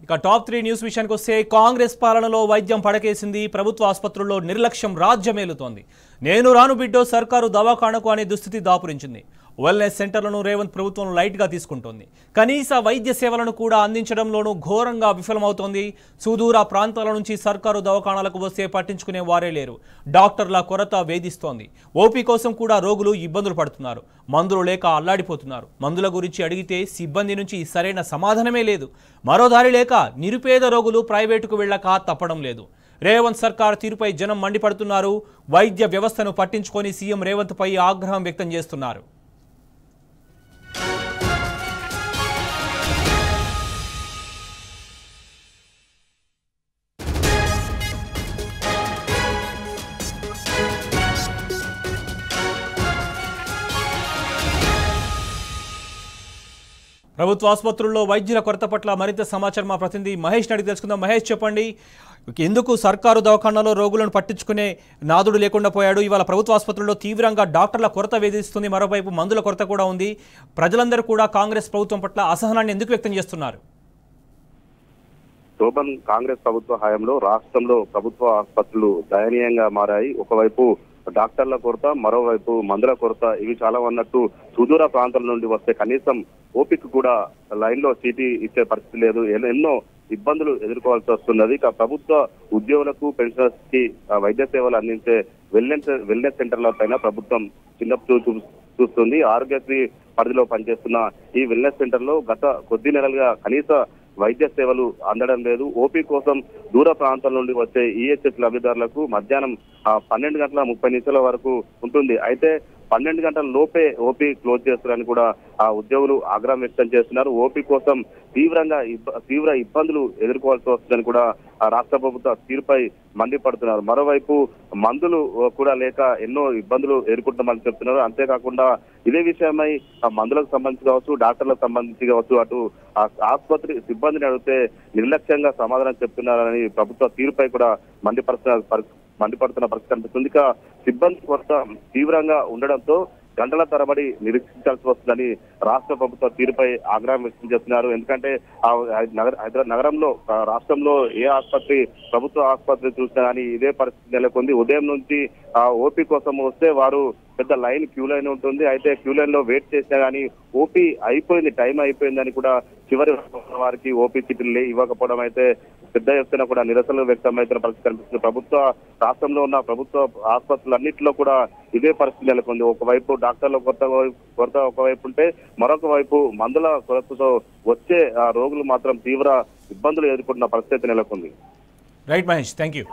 ఇక top 3 news విషయానికి వస్తే కాంగ్రెస్ పాలనలో వైద్యం పడకేసింది. ప్రభుత్వ ఆసుపత్రుల్లో నిర్లక్ష్యం రాజ్యమేలుతోంది. నేను రాను బిడ్డో సర్కారు దవాఖానకు అనే దుస్థితి దాపురించింది. వెల్నెస్ సెంటర్లను రేవంత్ ప్రభుత్వం లైట్గా తీసుకుంటోంది. కనీస వైద్య సేవలను కూడా అందించడంలోనూ ఘోరంగా విఫలమవుతోంది. సుదూర ప్రాంతాల నుంచి సర్కారు దవాఖానాలకు వస్తే పట్టించుకునే వారే లేరు. డాక్టర్ల కొరత వేధిస్తోంది. ఓపీ కోసం కూడా రోగులు ఇబ్బందులు పడుతున్నారు. మందులు లేక అల్లాడిపోతున్నారు. మందుల గురించి అడిగితే సిబ్బంది నుంచి సరైన సమాధానమే లేదు. మరో దారి లేక నిరుపేద రోగులు ప్రైవేటుకు వెళ్ళక తప్పడం లేదు. రేవంత్ సర్కార్ తీరుపై జనం మండిపడుతున్నారు. వైద్య వ్యవస్థను పట్టించుకొని సీఎం రేవంత్ పై ఆగ్రహం వ్యక్తం చేస్తున్నారు. ప్రభుత్వ ఆసుపత్రుల్లో వైద్యుల కొరత పట్ల మరింత సమాచారం మా ప్రతినిధి మహేష్ అడిగి తెలుసుకుందాం. మహేష్, చెప్పండి, ఎందుకు సర్కారు దవాఖానాలో రోగులను పట్టించుకునే నాదుడు లేకుండా పోయాడు? ఇవాళ ప్రభుత్వ ఆసుపత్రుల్లో తీవ్రంగా డాక్టర్ల కొరత వేధిస్తుంది. మరోవైపు మందుల కొరత కూడా ఉంది. ప్రజలందరూ కూడా కాంగ్రెస్ ప్రభుత్వం పట్ల అసహనాన్ని ఎందుకు వ్యక్తం చేస్తున్నారు? శోభన్, కాంగ్రెస్ ప్రభుత్వ హయాంలో రాష్ట్రంలో ప్రభుత్వ ఆసుపత్రులు దయనీయంగా మారాయి. ఒకవైపు డాక్టర్ల కొరత, మరోవైపు మందుల కొరత. ఇవి చాలా అన్నట్టు సుదూర ప్రాంతాల నుండి వస్తే కనీసం ఓపిక కూడా లైన్ లో సీటీ ఇచ్చే పరిస్థితి లేదు. ఎన్నో ఇబ్బందులు ఎదుర్కోవాల్సి వస్తున్నది. ఇక ప్రభుత్వ ఉద్యోగులకు, పెన్షనర్స్ కి వైద్య సేవలు అందించే వెల్నెస్ సెంటర్ల పైన ప్రభుత్వం చిన్నప్పుడు చూస్తుంది. ఆరోగ్యశ్రీ పరిధిలో పనిచేస్తున్న ఈ వెల్నెస్ సెంటర్ లో గత కొద్ది నెలలుగా కనీస వైద్య సేవలు అందడం లేదు. ఓపీ కోసం దూర ప్రాంతాల నుండి వచ్చే ఈహెచ్ఎస్ లబ్ధిదారులకు మధ్యాహ్నం 12:30 వరకు ఉంటుంది. అయితే 12 గంటల లోపే ఓపీ క్లోజ్ చేస్తారని కూడా ఆ ఉద్యోగులు ఆగ్రహం వ్యక్తం చేస్తున్నారు. ఓపీ కోసం తీవ్ర ఇబ్బందులు ఎదుర్కోవాల్సి వస్తుందని కూడా ఆ రాష్ట్ర ప్రభుత్వ తీరుపై మండిపడుతున్నారు. మరోవైపు మందులు కూడా లేక ఎన్నో ఇబ్బందులు ఎదుర్కొంటామని చెప్తున్నారు. అంతేకాకుండా ఇదే విషయమై మందులకు సంబంధించి కావచ్చు, డాక్టర్లకు సంబంధించి కావచ్చు, అటు ఆసుపత్రి సిబ్బందిని అడిగితే నిర్లక్ష్యంగా సమాధానం చెప్తున్నారని ప్రభుత్వ తీరుపై కూడా మండిపడుతున్న పరిస్థితి కనిపిస్తుంది. ఇక సిబ్బంది కొరత తీవ్రంగా ఉండడంతో గంటల తరబడి నిరీక్షించాల్సి వస్తుందని రాష్ట్ర ప్రభుత్వ తీరుపై ఆగ్రహం వ్యక్తం చేస్తున్నారు. ఎందుకంటే నగరంలో, రాష్ట్రంలో ఏ ఆసుపత్రి, ప్రభుత్వ ఆసుపత్రి చూసినా కానీ ఇదే పరిస్థితి నెలకొంది. ఉదయం నుంచి ఓపీ కోసం వస్తే వారు పెద్ద క్యూ లైన్ ఉంటుంది. అయితే క్యూ లైన్ లో వెయిట్ చేసినా కానీ ఓపీ అయిపోయింది, టైం అయిపోయిందని కూడా చివరి వారికి ఓపీ సీట్లు ఇవ్వకపోవడం అయితే పెద్ద ఎత్తున కూడా నిరసనలు వ్యక్తమవుతున్న పరిస్థితి కనిపిస్తుంది. రాష్ట్రంలో ఉన్న ప్రభుత్వ ఆసుపత్రులన్నింటిలో కూడా ఇదే పరిస్థితి నెలకొంది. ఒకవైపు డాక్టర్ల కొరత ఒకవైపు ఉంటే, మరొక వైపు మందుల కొరతతో వచ్చే రోగులు మాత్రం తీవ్ర ఇబ్బందులు ఎదుర్కొంటున్న పరిస్థితి నెలకొంది. Right Mahesh, thank you.